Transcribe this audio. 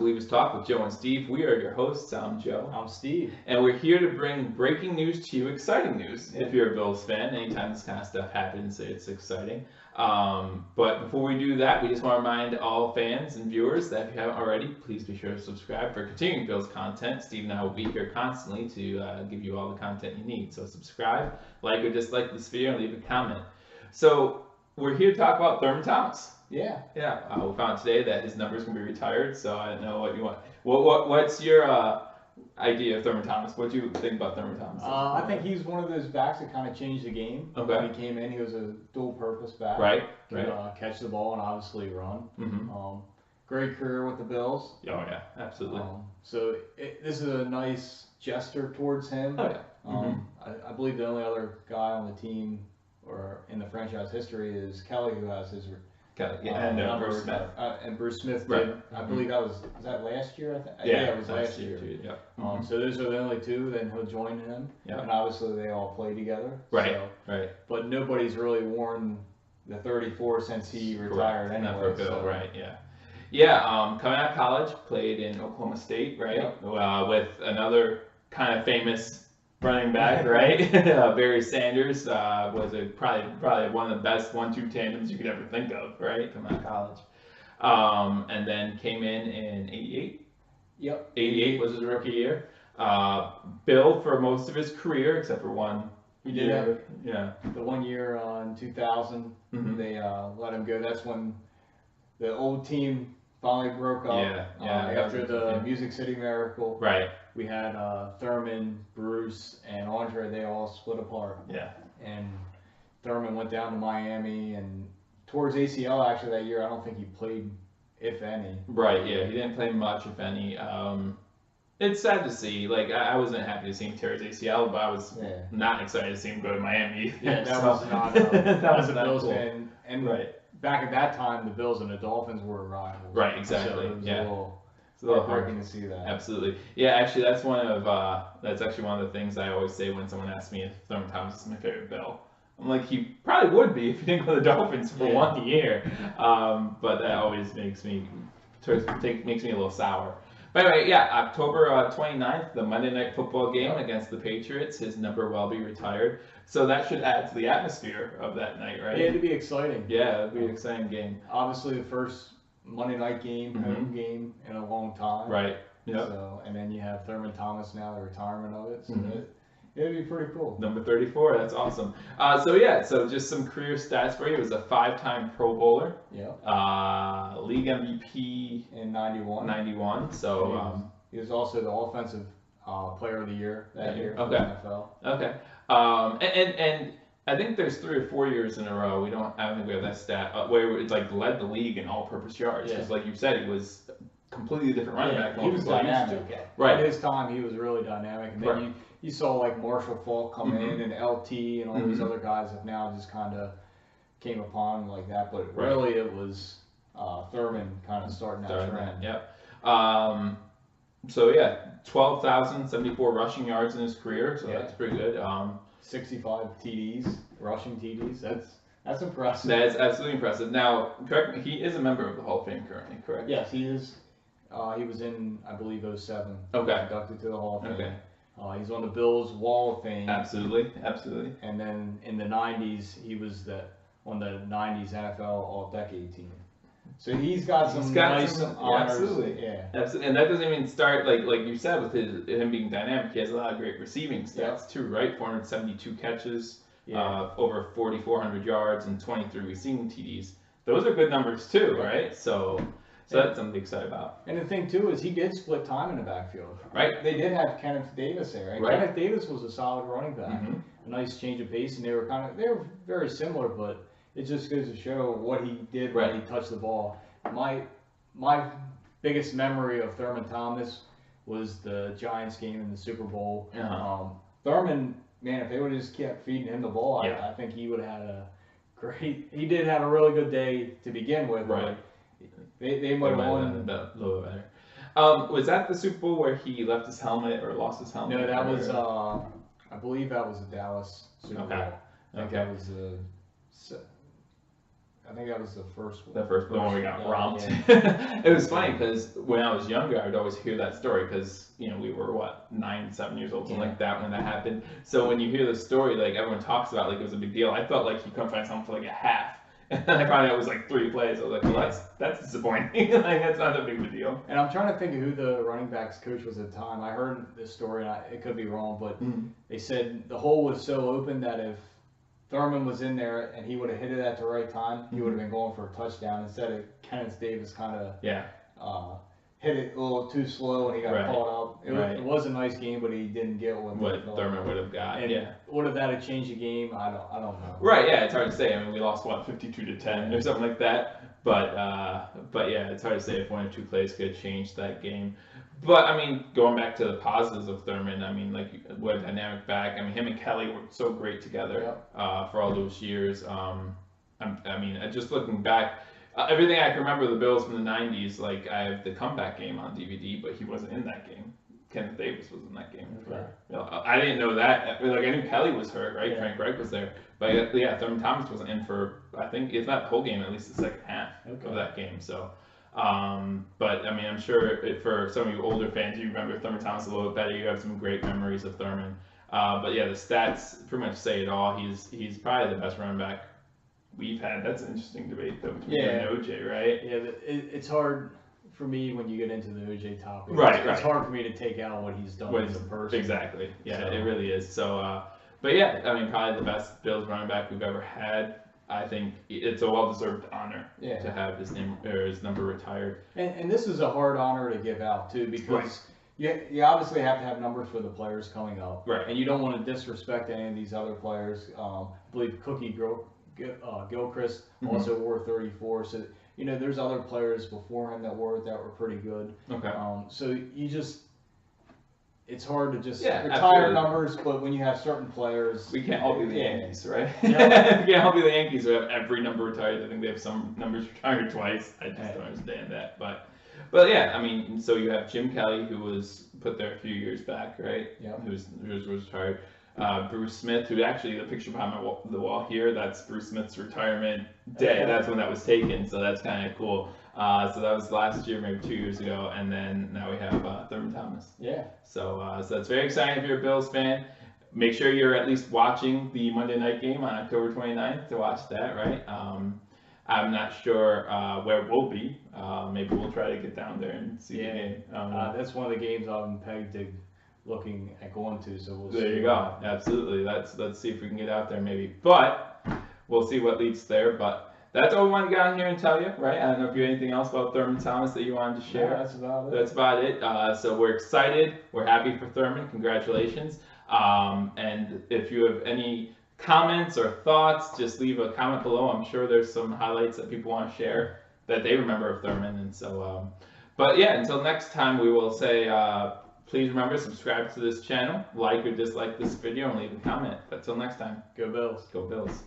Believers Talk with Joe and Steve. We are your hosts. I'm Joe. I'm Steve. And we're here to bring breaking news to you, exciting news. If you're a Bills fan, anytime this kind of stuff happens, it's exciting. But before we do that, we just want to remind all fans and viewers that if you haven't already, please be sure to subscribe for continuing Bills content. Steve and I will be here constantly to give you all the content you need. So subscribe, like or dislike this video, and leave a comment. So we're here to talk about Thurman Thomas. Yeah. We found today that his number's gonna be retired, so I don't know what you want. What's your idea of Thurman Thomas? What do you think about Thurman Thomas? I think he's one of those backs that kind of changed the game. Okay. When he came in, he was a dual-purpose back. Right. Could catch the ball and obviously run. Mm-hmm. Great career with the Bills. Oh yeah, absolutely. This is a nice gesture towards him. Oh yeah. I believe the only other guy on the team or in the franchise history is Kelly, who has his. And Bruce Smith. And Bruce Smith did. Right. I believe was that last year? I think. Yeah, it was last year. Too, yeah. So those are the only two. Then he'll join him. Yeah. And obviously they all play together. Right. So, right. But nobody's really worn the 34 since he retired anyway. Not for Bill, right? Yeah. Yeah. Coming out of college, played in Oklahoma State, right? Yep. With another kind of famous running back, right? Barry Sanders was probably one of the best 1-2 tandems you could ever think of, right? Coming out of college, and then came in '88. Yep. '88 was his rookie year. Bill for most of his career, except for one. He did have, yeah. The 1 year in 2000, they let him go. That's when the old team finally broke up. After the Music City Miracle. Right. We had Thurman, Bruce, and Andre. They all split apart. Yeah. And Thurman went down to Miami and towards ACL actually that year. I don't think he played, if any. Right. Yeah. He didn't play much, if any. It's sad to see. Like I wasn't happy to see him tear his ACL, but I was not excited to see him go to Miami. Yeah, that was not. That was a Bills fan. And right. Back at that time, the Bills and the Dolphins were rivals. Right. Exactly. So it was it's a little heartbreaking to see that. Absolutely. Yeah, actually, that's actually one of the things I always say when someone asks me if Thurman Thomas is my favorite Bill. I'm like, he probably would be if he didn't go to the Dolphins for 1 year. But that always makes me a little sour. But anyway, October 29th, the Monday Night Football game against the Patriots. His number will be retired. So that should add to the atmosphere of that night, right? Yeah, it'd be exciting. Yeah, it'd be an exciting game. Obviously, the first Monday night game, home game in a long time. Right. Yeah. So, and then you have Thurman Thomas now, the retirement of it. So it'd be pretty cool. Number 34, that's awesome. So just some career stats for you. He was a 5-time Pro Bowler. Yeah. League MVP in '91. So he was also the offensive player of the year that year for the NFL. Okay. And I think there's 3 or 4 years in a row. I don't think we have that stat where it's like led the league in all-purpose yards. Because like you said, he was completely different running back. He was dynamic. Right. At his time, he was really dynamic. And then you saw like Marshall Faulk come in and LT and all these other guys have now just kind of came upon him like that. But really, it was Thurman kind of starting that trend. Yep. 12,074 rushing yards in his career. So that's pretty good. 65 TDs, rushing TDs. That's impressive. That is absolutely impressive. Now, correct me, he is a member of the Hall of Fame currently, correct? Yes, he is. He was in, I believe, 07. Okay. Inducted to the Hall of Fame. Okay. He's on the Bills Wall of Fame. Absolutely. And then in the 90s, he was on the 90s NFL All-Decade team. So he's got some nice honors. Absolutely. And that doesn't even start like you said with him being dynamic. He has a lot of great receiving stats too, right? 472 catches, over 4,400 yards, and 23 receiving TDs. Those are good numbers too, right? So that's something to be excited about. And the thing too is he did split time in the backfield. Right. They did have Kenneth Davis there. And Kenneth Davis was a solid running back. A nice change of pace, and they were very similar, but it just goes to show what he did when he touched the ball. My biggest memory of Thurman Thomas was the Giants game in the Super Bowl. Thurman, man, if they would have just kept feeding him the ball, I think he would have had he did have a really good day to begin with. Right. They might have won. A little better. Was that the Super Bowl where he left his helmet or lost his helmet? No, that was, I believe that was the Dallas Super Bowl. I think that was I think that was the first one. The first one we got romped. Yeah. It was funny because when I was younger, I would always hear that story because, you know, we were, what, 9, 7 years old, something like that when that happened. So when you hear the story, like, everyone talks about it like it was a big deal. I felt like he couldn't find something for like a half. And then I found out it was like 3 plays. I was like, well, that's disappointing. Like, that's not that big of a deal. And I'm trying to think of who the running backs coach was at the time. I heard this story, and it could be wrong, but they said the hole was so open that if Thurman was in there and he would have hit it at the right time, he would have been going for a touchdown instead of Kenneth Davis kind of hit it a little too slow and he got caught up. It was a nice game, but he didn't get what Thurman would have got. And would have that have changed the game? I don't know. Right, yeah, it's hard to say. I mean, we lost, what, 52-10 or something like that. But yeah, it's hard to say if 1 or 2 plays could have changed that game. But, I mean, going back to the positives of Thurman, I mean, like, what a dynamic back. I mean, him and Kelly were so great together for all those years. I mean, just looking back, everything I can remember of the Bills from the 90s, like, I have the comeback game on DVD, but he wasn't in that game. Kenneth Davis was in that game. Okay. You know, I didn't know that. Like, I knew Kelly was hurt, right? Yeah. Frank Reich was there. But, yeah, Thurman Thomas wasn't in for, I think, if not the whole game, at least the second half of that game. So, but, I mean, I'm sure for some of you older fans, you remember Thurman Thomas a little bit better. You have some great memories of Thurman. But, yeah, the stats pretty much say it all. He's probably the best running back we've had. That's an interesting debate, though, between you and OJ, right? Yeah, but it's hard for me when you get into the OJ topic. Right. It's hard for me to take out what he's done as a person. Exactly. Yeah, it really is. So, but yeah, I mean, probably the best Bills running back we've ever had. I think it's a well-deserved honor to have his name or his number retired. And this is a hard honor to give out too, because you obviously have to have numbers for the players coming up, right? And you don't want to disrespect any of these other players. I believe Cookie Gilchrist also wore 34, so you know there's other players before him that were pretty good. Okay. So you just. It's hard to just retire absolutely. numbers, but when you have certain players... We can't all be the Yankees, right? We can't all be the Yankees who have every number retired. I think they have some numbers retired twice. I just don't understand that. But yeah, I mean, so you have Jim Kelly, who was put there a few years back, right? Yeah. Who's retired. Bruce Smith, who actually, the picture behind the wall here, that's Bruce Smith's retirement day. That's when that was taken, so that's kind of cool. So that was last year, maybe 2 years ago, and then now we have Thurman Thomas. Yeah. So that's very exciting if you're a Bills fan. Make sure you're at least watching the Monday night game on October 29th to watch that, right? I'm not sure where we'll be. Maybe we'll try to get down there and see the game. That's one of the games I'm pegged to looking at going to, so we'll see. There you go. Absolutely. Let's see if we can get out there maybe. But we'll see what leads there. But that's all we want to get on here and tell you, right? I don't know if you have anything else about Thurman Thomas that you wanted to share. Yeah, that's about it. That's about it. So we're excited. We're happy for Thurman. Congratulations. And if you have any comments or thoughts, just leave a comment below. I'm sure there's some highlights that people want to share that they remember of Thurman. And so, but yeah, until next time, we will say, please remember, subscribe to this channel, like or dislike this video, and leave a comment. But until next time, Go Bills. Go Bills.